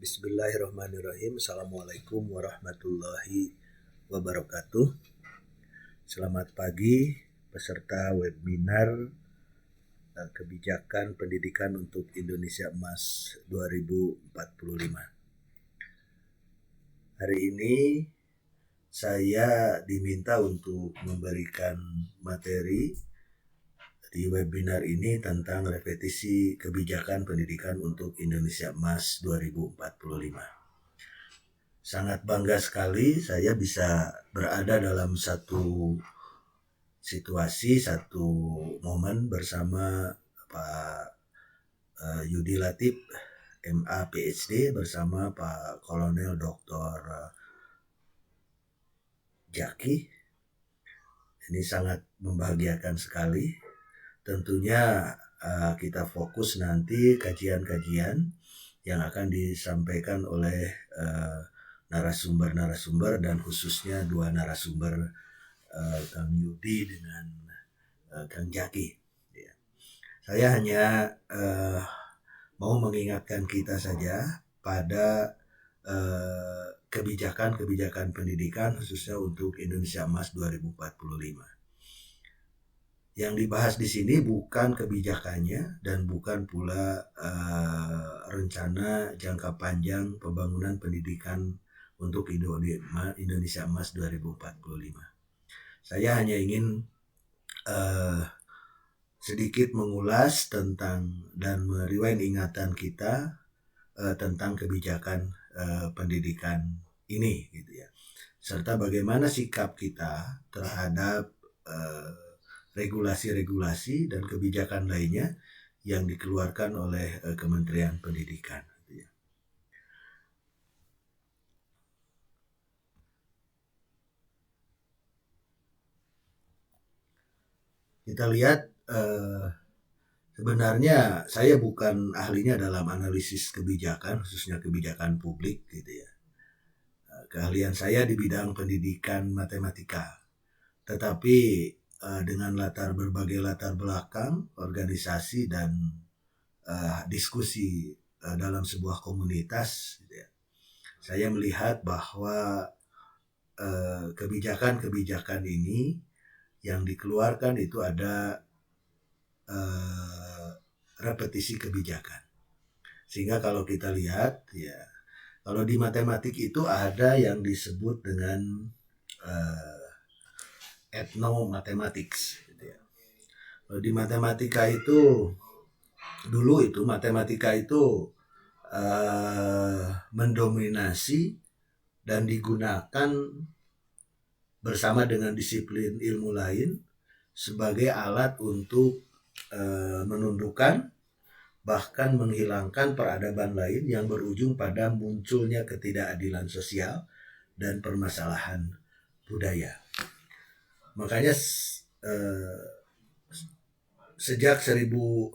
Bismillahirrahmanirrahim. Assalamualaikum warahmatullahi wabarakatuh. Selamat pagi peserta webinar Kebijakan Pendidikan untuk Indonesia Emas 2045. Hari ini saya diminta untuk memberikan materi di webinar ini tentang repetisi kebijakan pendidikan untuk Indonesia Emas 2045. Sangat bangga sekali saya bisa berada dalam satu situasi, satu momen bersama Pak Yudi Latif, MA PhD, bersama Pak Kolonel Dr. Jaki. Ini sangat membahagiakan sekali. Tentunya kita fokus nanti kajian-kajian yang akan disampaikan oleh narasumber-narasumber dan khususnya dua narasumber, Kang Yudi dengan Kang Jaki. Ya. Saya hanya mau mengingatkan kita saja pada kebijakan-kebijakan pendidikan khususnya untuk Indonesia Emas 2045. Yang dibahas di sini bukan kebijakannya dan bukan pula rencana jangka panjang pembangunan pendidikan untuk Indonesia Emas 2045. Saya hanya ingin sedikit mengulas tentang dan merewind ingatan kita tentang kebijakan pendidikan ini, gitu ya. Serta bagaimana sikap kita terhadap regulasi-regulasi dan kebijakan lainnya yang dikeluarkan oleh Kementerian Pendidikan. Kita lihat, sebenarnya saya bukan ahlinya dalam analisis kebijakan, khususnya kebijakan publik, gitu ya. Keahlian saya di bidang pendidikan matematika, tetapi dengan berbagai latar belakang, organisasi dan diskusi dalam sebuah komunitas, gitu ya, saya melihat bahwa kebijakan-kebijakan ini yang dikeluarkan itu ada repetisi kebijakan. Sehingga kalau kita lihat, ya, kalau di matematik itu ada yang disebut dengan ethnomathematics, gitu ya. Kalau di matematika itu dulu itu matematika itu mendominasi dan digunakan bersama dengan disiplin ilmu lain sebagai alat untuk menundukkan bahkan menghilangkan peradaban lain yang berujung pada munculnya ketidakadilan sosial dan permasalahan budaya. Makanya sejak 1985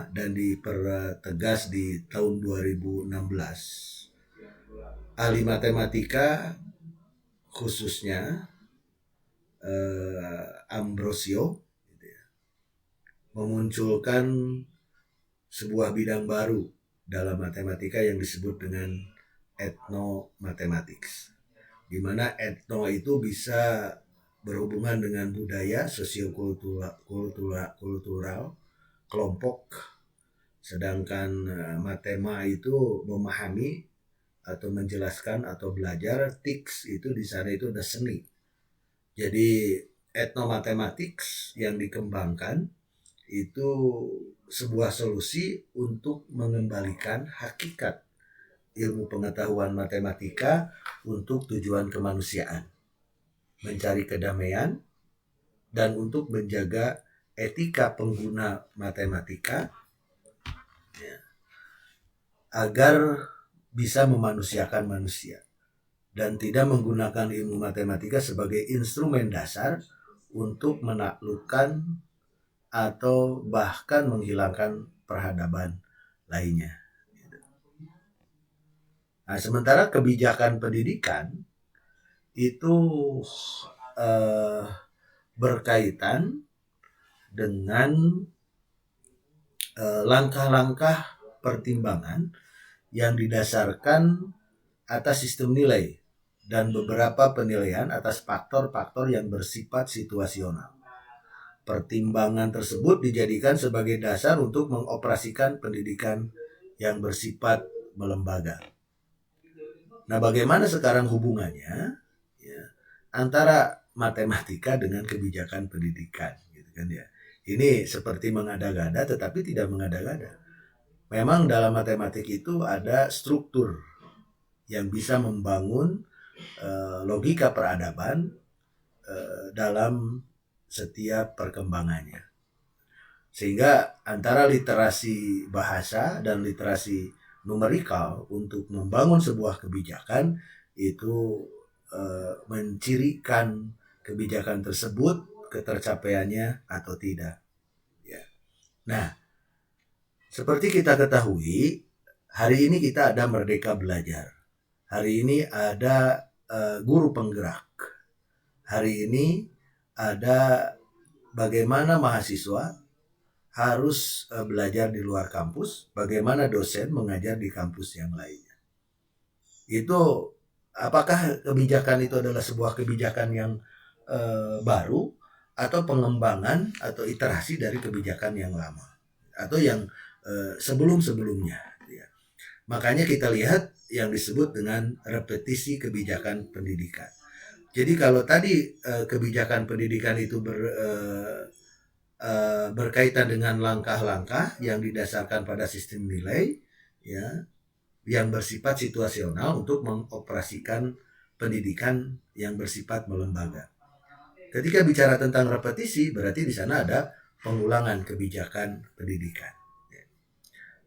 dan dipertegas di tahun 2016, ahli matematika khususnya Ambrosio memunculkan sebuah bidang baru dalam matematika yang disebut dengan ethnomathematics, di mana etno itu bisa berhubungan dengan budaya, sosiokultural, kelompok, sedangkan matema itu memahami atau menjelaskan atau belajar, tics itu di sana itu ada seni. Jadi ethnomathematics yang dikembangkan itu sebuah solusi untuk mengembalikan hakikat ilmu pengetahuan matematika untuk tujuan kemanusiaan, mencari kedamaian, dan untuk menjaga etika pengguna matematika, ya, agar bisa memanusiakan manusia dan tidak menggunakan ilmu matematika sebagai instrumen dasar untuk menaklukkan atau bahkan menghilangkan peradaban lainnya. Nah, sementara kebijakan pendidikan itu berkaitan dengan langkah-langkah pertimbangan yang didasarkan atas sistem nilai dan beberapa penilaian atas faktor-faktor yang bersifat situasional. Pertimbangan tersebut dijadikan sebagai dasar untuk mengoperasikan pendidikan yang bersifat melembaga. Nah, bagaimana sekarang hubungannya ya, antara matematika dengan kebijakan pendidikan, gitu kan ya? Ini seperti mengada-gada, tetapi tidak mengada-gada. Memang dalam matematik itu ada struktur yang bisa membangun logika peradaban dalam setiap perkembangannya. Sehingga antara literasi bahasa dan literasi numerikal untuk membangun sebuah kebijakan itu mencirikan kebijakan tersebut ketercapaiannya atau tidak. Ya. Nah, seperti kita ketahui, hari ini kita ada Merdeka Belajar. Hari ini ada guru penggerak. Hari ini ada bagaimana mahasiswa harus belajar di luar kampus, bagaimana dosen mengajar di kampus yang lainnya. Itu apakah kebijakan itu adalah sebuah kebijakan yang baru atau pengembangan atau iterasi dari kebijakan yang lama atau yang sebelum-sebelumnya ya. Makanya kita lihat yang disebut dengan repetisi kebijakan pendidikan. Jadi kalau tadi kebijakan pendidikan itu berkaitan dengan langkah-langkah yang didasarkan pada sistem nilai ya, yang bersifat situasional untuk mengoperasikan pendidikan yang bersifat melembaga. Ketika bicara tentang repetisi, berarti di sana ada pengulangan kebijakan pendidikan.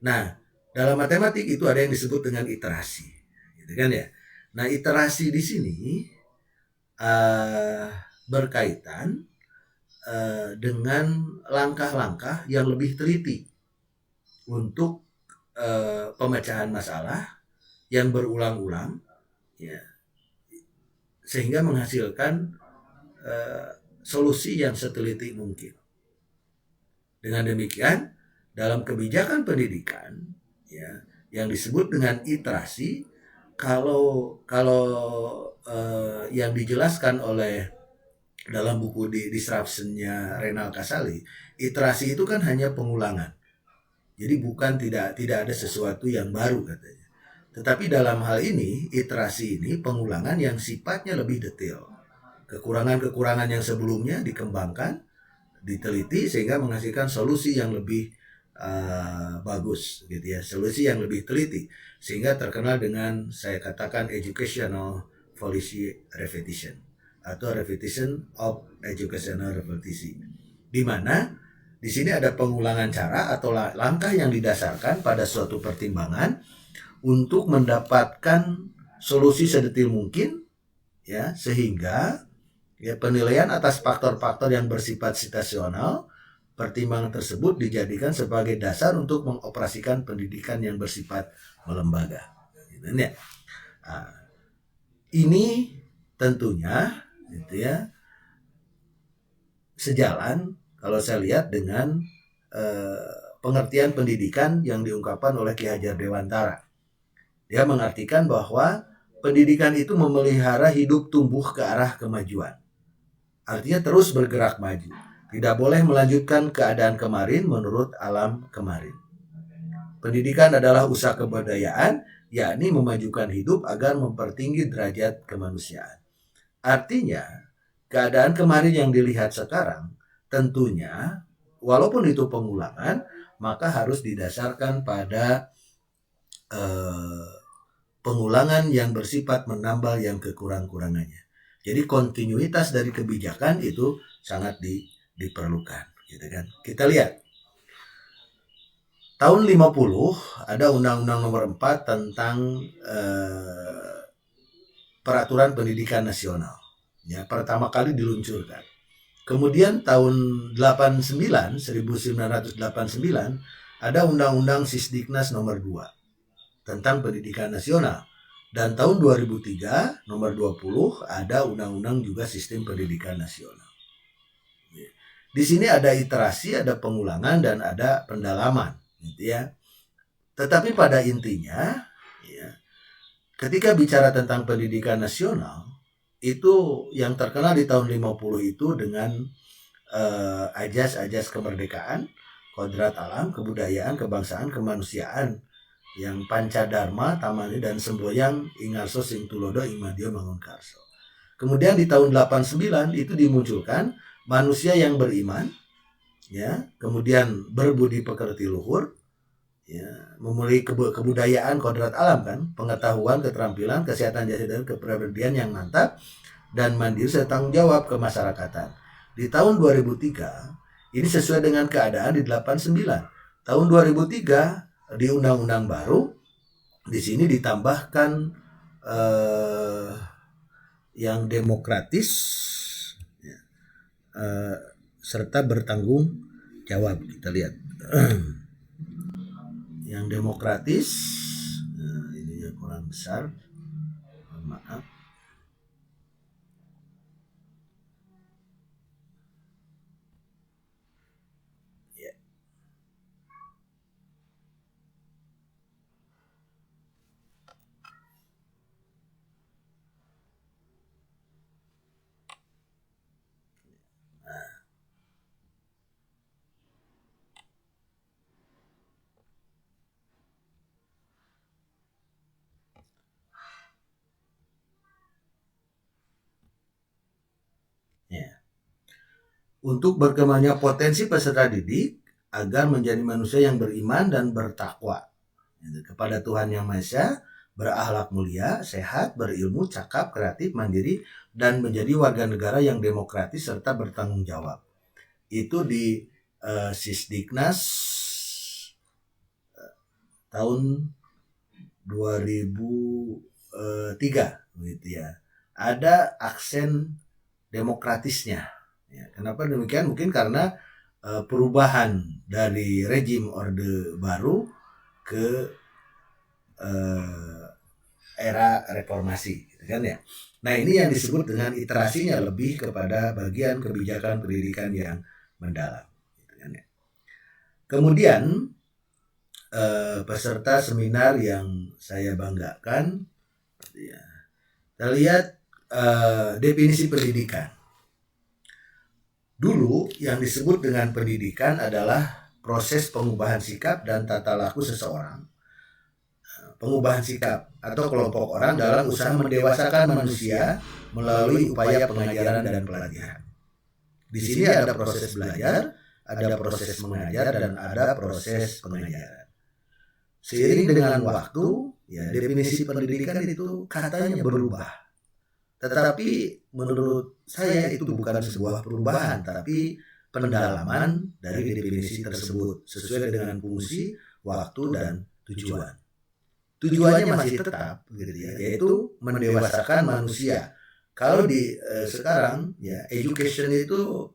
Nah, dalam matematik itu ada yang disebut dengan iterasi, gitu kan ya. Nah, iterasi di sini berkaitan dengan langkah-langkah yang lebih teliti untuk pemecahan masalah yang berulang-ulang, ya, sehingga menghasilkan solusi yang seteliti mungkin. Dengan demikian, dalam kebijakan pendidikan, ya, yang disebut dengan iterasi, kalau yang dijelaskan oleh dalam buku Disruption-nya Renal Kasali, iterasi itu kan hanya pengulangan. Jadi bukan tidak ada sesuatu yang baru katanya. Tetapi dalam hal ini, iterasi ini pengulangan yang sifatnya lebih detail. Kekurangan-kekurangan yang sebelumnya dikembangkan, diteliti sehingga menghasilkan solusi yang lebih bagus gitu ya, solusi yang lebih teliti sehingga terkenal dengan saya katakan educational policy repetition atau repetition of educational repetition, di mana di sini ada pengulangan cara atau langkah yang didasarkan pada suatu pertimbangan untuk mendapatkan solusi sedetil mungkin ya, sehingga ya penilaian atas faktor-faktor yang bersifat situasional, pertimbangan tersebut dijadikan sebagai dasar untuk mengoperasikan pendidikan yang bersifat melembaga. Nah, ini tentunya gitu ya, sejalan kalau saya lihat dengan pengertian pendidikan yang diungkapkan oleh Ki Hajar Dewantara. Dia mengartikan bahwa pendidikan itu memelihara hidup tumbuh ke arah kemajuan. Artinya terus bergerak maju. Tidak boleh melanjutkan keadaan kemarin menurut alam kemarin. Pendidikan adalah usaha kebudayaan, yakni memajukan hidup agar mempertinggi derajat kemanusiaan. Artinya, keadaan kemarin yang dilihat sekarang, tentunya, walaupun itu pengulangan, maka harus didasarkan pada pengulangan yang bersifat menambal yang kekurang-kurangannya. Jadi kontinuitas dari kebijakan itu sangat diperlukan, gitu kan. Kita lihat. Tahun 50 ada Undang-Undang Nomor 4 tentang Peraturan Pendidikan Nasional. Ya, pertama kali diluncurkan. Kemudian tahun 1989 ada Undang-Undang Sisdiknas Nomor 2 tentang Pendidikan Nasional. Dan tahun 2003 Nomor 20 ada Undang-Undang juga Sistem Pendidikan Nasional. Di sini ada iterasi, ada pengulangan, dan ada pendalaman, gitu ya. Tetapi pada intinya, ya, ketika bicara tentang pendidikan nasional, itu yang terkenal di tahun 50 itu dengan ajas-ajas kemerdekaan, kodrat alam, kebudayaan, kebangsaan, kemanusiaan, yang panca dharma, tamani dan semboyang ingarso sing tulodo ing madya mangunkarso. Kemudian di tahun 89 itu dimunculkan manusia yang beriman, ya, kemudian berbudi pekerti luhur, ya, memiliki kebudayaan, kodrat alam kan, pengetahuan, keterampilan, kesehatan jasmani dan kepribadian yang mantap dan mandiri serta tanggung jawab kemasyarakatan. Di tahun 2003 ini sesuai dengan keadaan di 89. Tahun 2003 di undang-undang baru di sini ditambahkan yang demokratis, ya, serta bertanggung jawab. Kita lihat yang demokratis, ininya kurang besar, maaf. Untuk berkembangnya potensi peserta didik agar menjadi manusia yang beriman dan bertakwa kepada Tuhan Yang Maha Esa, berakhlak mulia, sehat, berilmu, cakap, kreatif, mandiri, dan menjadi warga negara yang demokratis serta bertanggung jawab. Itu di Sisdiknas tahun 2003 gitu ya. Ada aksen demokratisnya. Ya, kenapa demikian? Mungkin karena perubahan dari rejim Orde Baru ke era reformasi, gitu kan ya. Nah, ini yang disebut dengan iterasinya lebih kepada bagian kebijakan pendidikan yang mendalam, gitu kan ya. Kemudian peserta seminar yang saya banggakan, ya, kita lihat definisi pendidikan. Dulu yang disebut dengan pendidikan adalah proses pengubahan sikap dan tata laku seseorang, pengubahan sikap atau kelompok orang dalam usaha mendewasakan manusia melalui upaya pengajaran dan pelatihan. Di sini ada proses belajar, ada proses mengajar, dan ada proses pengajaran. Seiring dengan waktu, ya, definisi pendidikan itu katanya berubah. Tetapi menurut saya itu bukan sebuah perubahan, tapi pendalaman dari definisi tersebut sesuai dengan fungsi, waktu, dan tujuan. Tujuannya masih tetap, gitu ya, yaitu mendewasakan manusia. Kalau di sekarang, ya, education itu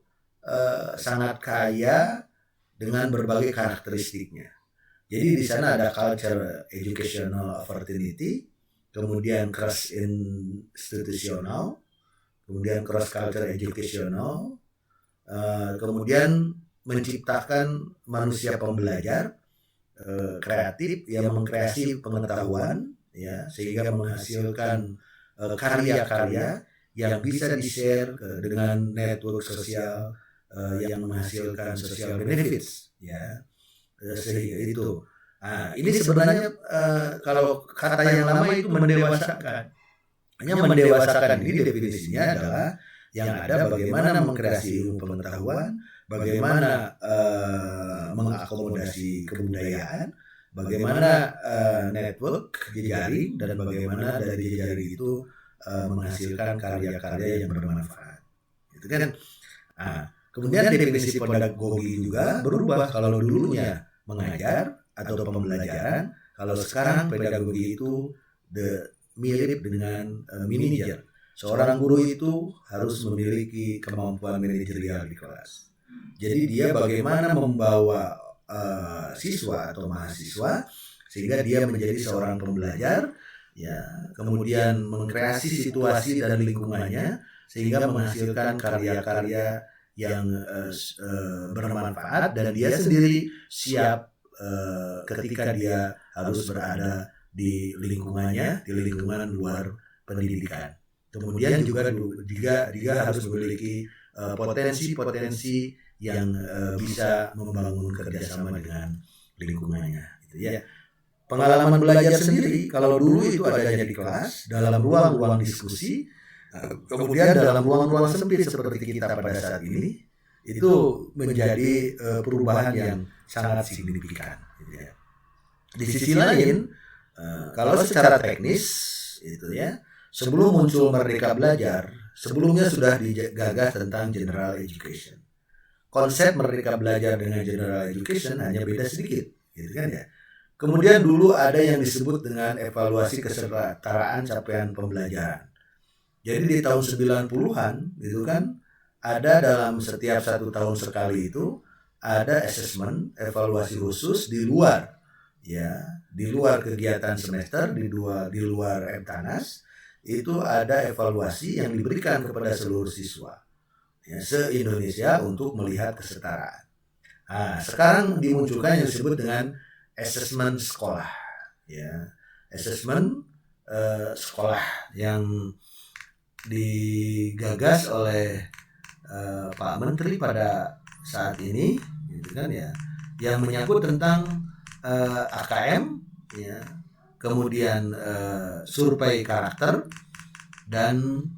sangat kaya dengan berbagai karakteristiknya. Jadi di sana ada culture educational opportunity, kemudian cross institusional, kemudian cross culture educational, kemudian menciptakan manusia pembelajar kreatif yang mengkreasi pengetahuan, ya, sehingga menghasilkan karya-karya yang bisa di-share dengan network sosial yang menghasilkan social benefits, ya, sehingga itu. Nah, ini sebenarnya kalau kata yang lama itu mendewasakan. Hanya mendewasakan ini definisinya adalah yang ada bagaimana mengkreasi ilmu pengetahuan, bagaimana mengakomodasi kebudayaan, bagaimana network jejaring, dan bagaimana dari jejaring itu menghasilkan karya-karya yang bermanfaat. Gitu kan? Nah, kemudian definisi pedagogi juga berubah. Kalau dulunya mengajar atau pembelajaran, kalau sekarang pedagogi itu mirip dengan manajer. Seorang guru itu harus memiliki kemampuan manajerial di kelas. Jadi dia bagaimana membawa siswa atau mahasiswa sehingga dia menjadi seorang pembelajar, ya, kemudian mengkreasi situasi dan lingkungannya sehingga menghasilkan karya-karya yang bermanfaat, dan dia sendiri siap ketika dia harus berada di lingkungannya, di lingkungan luar pendidikan. Kemudian juga dia harus memiliki potensi-potensi yang bisa membangun kerjasama dengan lingkungannya, gitu ya. Pengalaman belajar sendiri, kalau dulu itu adanya di kelas, dalam ruang-ruang diskusi, kemudian dalam ruang-ruang sempit seperti kita pada saat ini, itu menjadi perubahan yang sangat signifikan. Gitu ya. Di sisi lain, kalau secara teknis, itu ya, sebelum muncul Merdeka Belajar, sebelumnya sudah digagas tentang General Education. Konsep Merdeka Belajar dengan General Education hanya beda sedikit, gitu kan ya. Kemudian dulu ada yang disebut dengan evaluasi kesetaraan capaian pembelajaran. Jadi di tahun 90-an itu kan ada dalam setiap 1 tahun sekali itu ada assessment, evaluasi khusus di luar, ya, di luar kegiatan semester, di luar MTANAS, itu ada evaluasi yang diberikan kepada seluruh siswa, ya, se-Indonesia untuk melihat kesetaraan. Nah, sekarang dimunculkan yang disebut dengan assessment sekolah, ya, assessment sekolah yang digagas oleh Pak Menteri pada saat ini, gitu kan ya, yang menyangkut tentang AKM, ya, kemudian survei karakter dan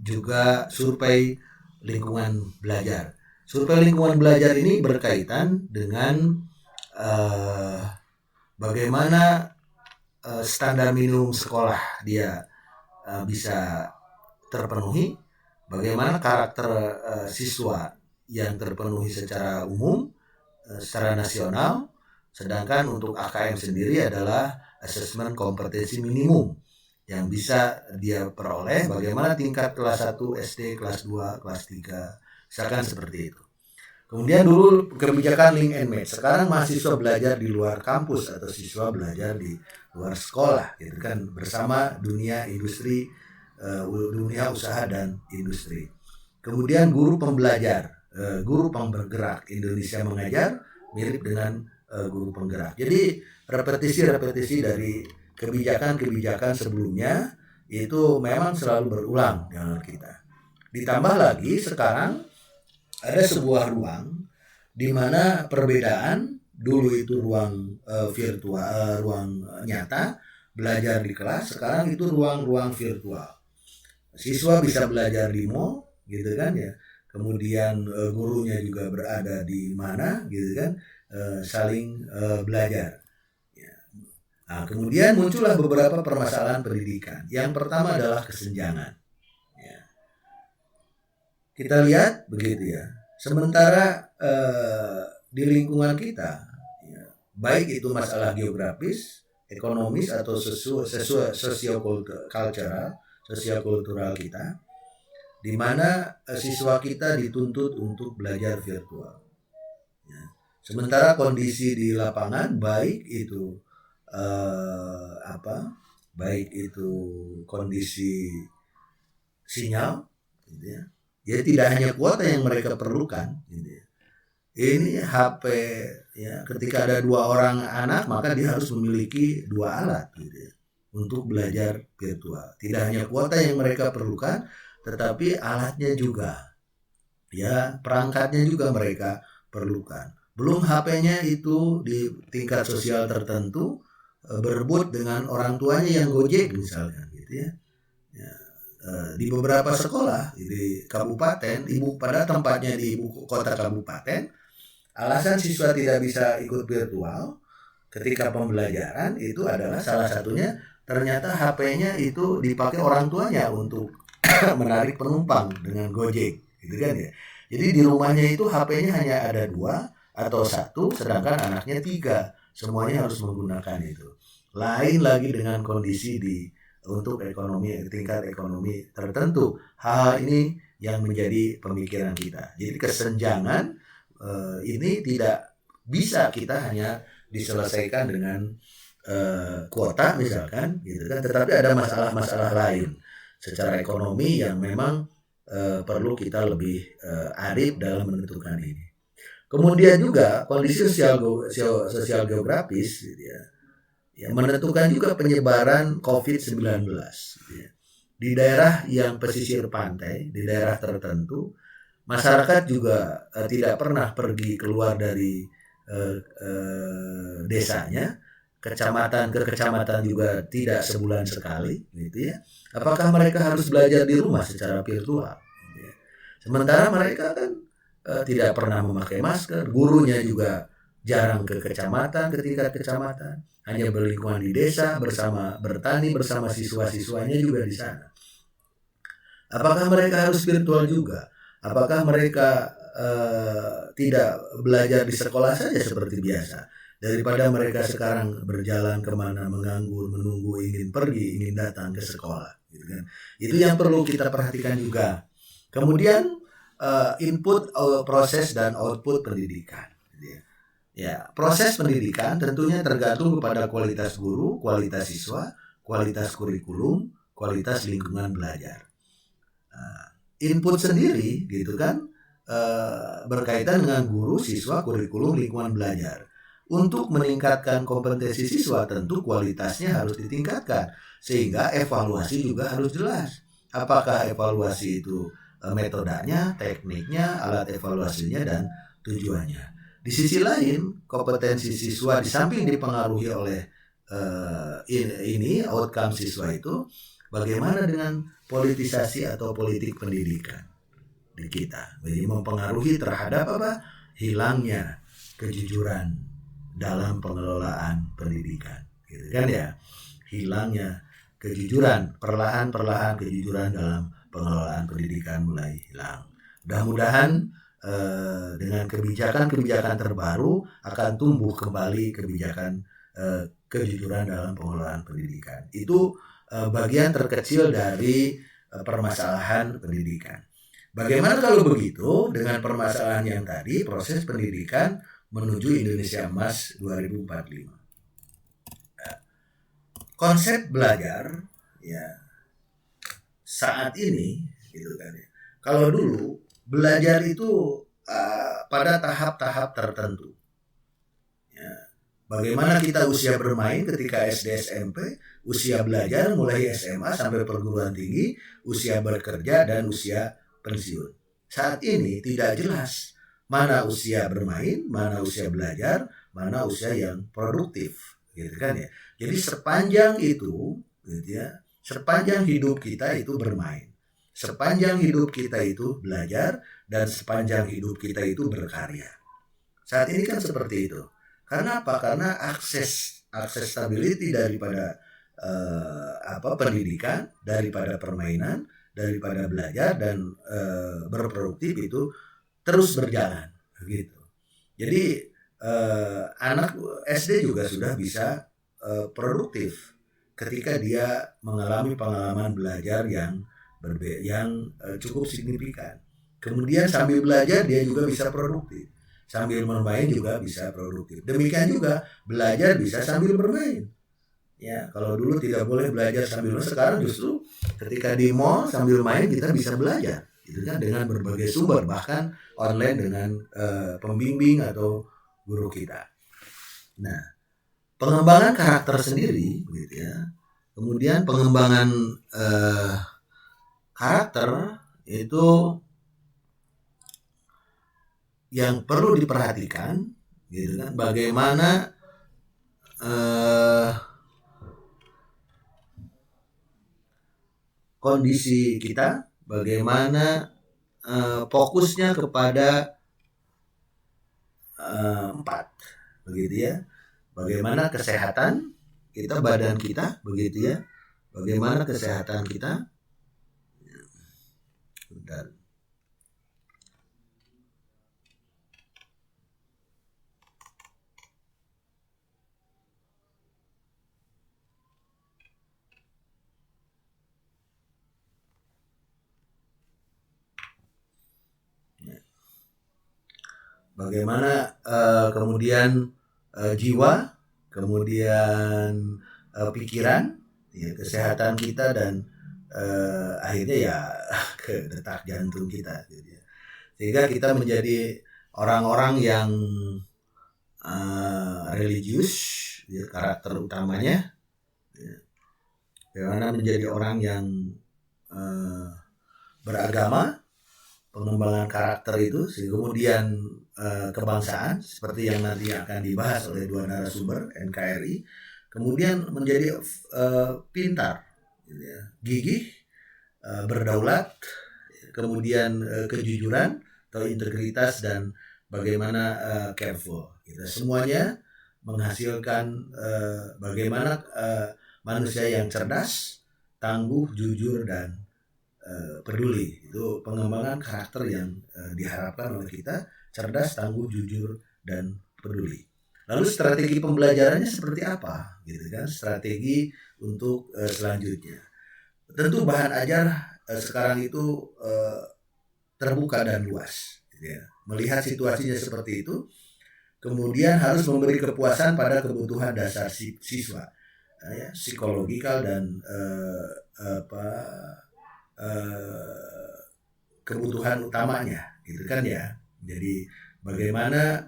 juga survei lingkungan belajar. Survei lingkungan belajar ini berkaitan dengan bagaimana standar minimum sekolah dia bisa terpenuhi, bagaimana karakter siswa yang terpenuhi secara umum, secara nasional, sedangkan untuk AKM sendiri adalah asesmen kompetensi minimum yang bisa dia peroleh, bagaimana tingkat kelas 1 SD, kelas 2, kelas 3, misalkan seperti itu. Kemudian dulu kebijakan link and match. Sekarang mahasiswa belajar di luar kampus atau siswa belajar di luar sekolah, gitu kan, bersama dunia industri, dunia usaha dan industri. Kemudian guru pembelajar, guru penggerak, Indonesia Mengajar mirip dengan guru penggerak. Jadi repetisi dari kebijakan-kebijakan sebelumnya itu memang selalu berulang dengan kita. Ditambah lagi sekarang ada sebuah ruang di mana perbedaan dulu itu ruang virtual, ruang nyata belajar di kelas, sekarang itu ruang-ruang virtual. Siswa bisa belajar di mall, gitu kan ya. Kemudian gurunya juga berada di mana, gitu kan, saling belajar. Ya. Nah, kemudian muncullah beberapa permasalahan pendidikan. Yang pertama adalah kesenjangan. Kita lihat begitu ya. Sementara di lingkungan kita, ya, baik itu masalah geografis, ekonomis atau sosiokultural kita, di mana siswa kita dituntut untuk belajar virtual. Ya. Sementara kondisi di lapangan baik itu baik itu kondisi sinyal, gitu ya. Ya tidak hanya kuota yang mereka perlukan, gitu ya. Ini HP, ya, ketika ada 2 orang anak maka dia harus memiliki 2 alat, gitu ya, untuk belajar virtual. Tidak hanya kuota yang mereka perlukan, tetapi alatnya juga, ya, perangkatnya juga mereka perlukan. Belum HP-nya itu di tingkat sosial tertentu berebut dengan orang tuanya yang Gojek misalkan, gitu ya. Di beberapa sekolah di kabupaten, pada tempatnya di ibu kota kabupaten, alasan siswa tidak bisa ikut virtual ketika pembelajaran itu adalah salah satunya ternyata HP-nya itu dipakai orang tuanya untuk menarik penumpang dengan Gojek, gitu kan ya. Jadi di rumahnya itu HP-nya hanya ada 2 atau 1, sedangkan anaknya 3, semuanya harus menggunakan itu. Lain lagi dengan kondisi untuk tingkat ekonomi tertentu. Hal ini yang menjadi pemikiran kita. Jadi kesenjangan ini tidak bisa kita hanya diselesaikan dengan kuota misalkan, gitu kan. Tetapi ada masalah-masalah lain secara ekonomi yang memang perlu kita lebih arif dalam menentukan ini. Kemudian juga kondisi sosial geografis gitu ya, menentukan juga penyebaran COVID-19 gitu ya. Di daerah yang pesisir pantai, di daerah tertentu, masyarakat juga tidak pernah pergi keluar dari desanya, kecamatan ke kecamatan juga tidak sebulan sekali gitu ya. Apakah mereka harus belajar di rumah secara virtual gitu ya. Sementara mereka kan tidak pernah memakai masker, gurunya juga jarang ke kecamatan, ke tingkat kecamatan, hanya berlingkungan di desa bertani bersama siswa-siswanya juga di sana. Apakah mereka harus virtual juga? Apakah mereka tidak belajar di sekolah saja seperti biasa? Daripada mereka sekarang berjalan kemana, menganggur, menunggu, ingin pergi, ingin datang ke sekolah, gitu kan? Itu yang perlu kita perhatikan juga. Kemudian input, proses dan output pendidikan. Ya, proses pendidikan tentunya tergantung kepada kualitas guru, kualitas siswa, kualitas kurikulum, kualitas lingkungan belajar. Input sendiri gitu kan berkaitan dengan guru, siswa, kurikulum, lingkungan belajar. Untuk meningkatkan kompetensi siswa tentu kualitasnya harus ditingkatkan, sehingga evaluasi juga harus jelas. Apakah evaluasi itu metodenya, tekniknya, alat evaluasinya, dan tujuannya. Di sisi lain, kompetensi siswa di samping dipengaruhi oleh outcome siswa itu, bagaimana dengan politisasi atau politik pendidikan di kita? Jadi mempengaruhi terhadap apa? Hilangnya kejujuran dalam pengelolaan pendidikan, gitu kan ya? Hilangnya kejujuran, perlahan-perlahan kejujuran dalam pengelolaan pendidikan mulai hilang. Mudah-mudahan dengan kebijakan-kebijakan terbaru akan tumbuh kembali kebijakan kejujuran dalam pengelolaan pendidikan. Itu bagian terkecil dari permasalahan pendidikan. Bagaimana kalau begitu dengan permasalahan yang tadi, proses pendidikan menuju Indonesia Emas 2045? Konsep belajar ya saat ini gitu kan ya. Kalau dulu belajar itu pada tahap-tahap tertentu. Ya. Bagaimana kita usia bermain ketika SD SMP, usia belajar mulai SMA sampai perguruan tinggi, usia bekerja dan usia pensiun. Saat ini tidak jelas mana usia bermain, mana usia belajar, mana usia yang produktif, gitu kan ya. Jadi sepanjang itu, gitu ya, sepanjang hidup kita itu bermain, sepanjang hidup kita itu belajar, dan sepanjang hidup kita itu berkarya. Saat ini kan seperti itu. Karena apa? Karena accessibility daripada pendidikan, daripada permainan, daripada belajar dan berproduktif itu terus berjalan, gitu. Jadi anak SD juga sudah bisa produktif ketika dia mengalami pengalaman belajar yang cukup signifikan. Kemudian sambil belajar dia juga bisa produktif, sambil bermain juga bisa produktif. Demikian juga belajar bisa sambil bermain. Ya, kalau dulu tidak boleh belajar sambil bermain, sekarang justru ketika di mall sambil main kita bisa belajar, gitu kan, dengan berbagai sumber, bahkan online dengan pembimbing atau guru kita. Nah, pengembangan karakter sendiri, gitu ya. Kemudian pengembangan karakter itu yang perlu diperhatikan, gitu kan, bagaimana kondisi kita, bagaimana fokusnya kepada 4, begitu ya. Bagaimana kesehatan kita, badan kita, begitu ya. Bagaimana kesehatan kita. Bentar. Bagaimana kemudian jiwa, kemudian pikiran, ya, kesehatan kita, dan akhirnya ya ke detak jantung kita, gitu ya. Sehingga kita menjadi orang-orang yang religius, ya, karakter utamanya, ya, bagaimana menjadi orang yang beragama, pengembangan karakter itu, kemudian kebangsaan seperti yang nanti akan dibahas oleh dua narasumber NKRI, kemudian menjadi pintar, ya, gigih, berdaulat, kemudian kejujuran atau integritas, dan bagaimana careful. Gitu. Semuanya menghasilkan bagaimana manusia yang cerdas, tangguh, jujur, dan peduli. Itu pengembangan karakter yang diharapkan oleh kita: cerdas, tangguh, jujur, dan peduli. Lalu strategi pembelajarannya seperti apa, gitu kan? Strategi untuk selanjutnya. Tentu bahan ajar sekarang itu terbuka dan luas. Gitu ya. Melihat situasinya seperti itu, kemudian harus memberi kepuasan pada kebutuhan dasar siswa, ya, psikologikal dan kebutuhan utamanya, gitu kan ya. Jadi bagaimana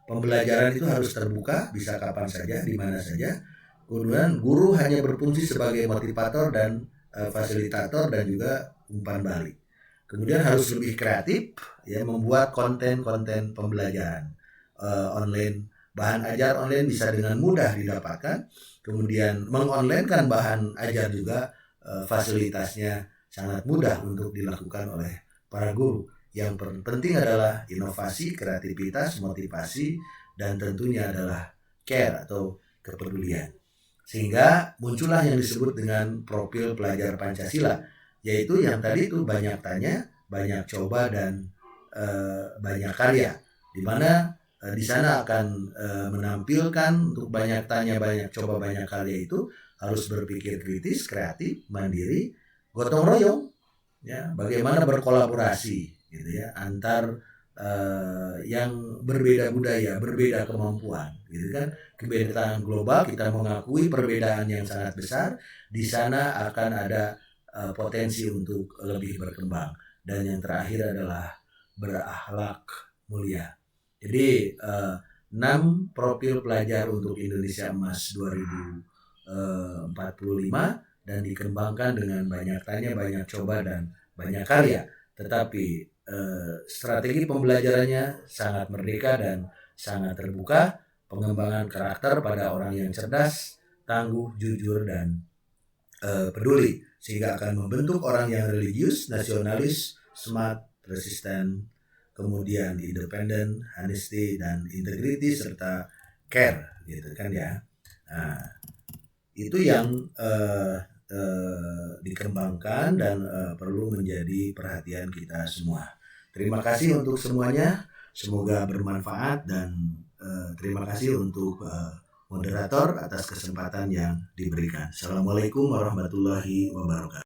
pembelajaran itu harus terbuka, bisa kapan saja, di mana saja. Kemudian guru hanya berfungsi sebagai motivator dan fasilitator dan juga umpan balik. Kemudian harus lebih kreatif, ya, membuat konten-konten pembelajaran online. Bahan ajar online bisa dengan mudah didapatkan. Kemudian mengonlinekan bahan ajar juga fasilitasnya sangat mudah untuk dilakukan oleh para guru. Yang penting adalah inovasi, kreativitas, motivasi, dan tentunya adalah care atau kepedulian. Sehingga muncullah yang disebut dengan profil pelajar Pancasila, yaitu yang tadi itu banyak tanya, banyak coba, dan banyak karya, di mana di sana akan menampilkan untuk banyak tanya, banyak coba, banyak karya itu harus berpikir kritis, kreatif, mandiri, gotong royong, ya, bagaimana berkolaborasi, gitu ya, antar yang berbeda budaya, berbeda kemampuan, gitu kan. Kebenekaan global, kita mengakui perbedaan yang sangat besar. Di sana akan ada potensi untuk lebih berkembang. Dan yang terakhir adalah berakhlak mulia. Jadi 6 profil pelajar untuk Indonesia Emas 2045 dan dikembangkan dengan banyak tanya, banyak coba, dan banyak karya. Tetapi strategi pembelajarannya sangat merdeka dan sangat terbuka. Pengembangan karakter pada orang yang cerdas, tangguh, jujur, dan peduli, sehingga akan membentuk orang yang religius, nasionalis, smart, resisten, kemudian independen, honesty, dan integrity, serta care, gitu kan ya. Nah, itu yang dikembangkan dan perlu menjadi perhatian kita semua. Terima kasih untuk semuanya, semoga bermanfaat, dan terima kasih untuk moderator atas kesempatan yang diberikan. Assalamualaikum warahmatullahi wabarakatuh.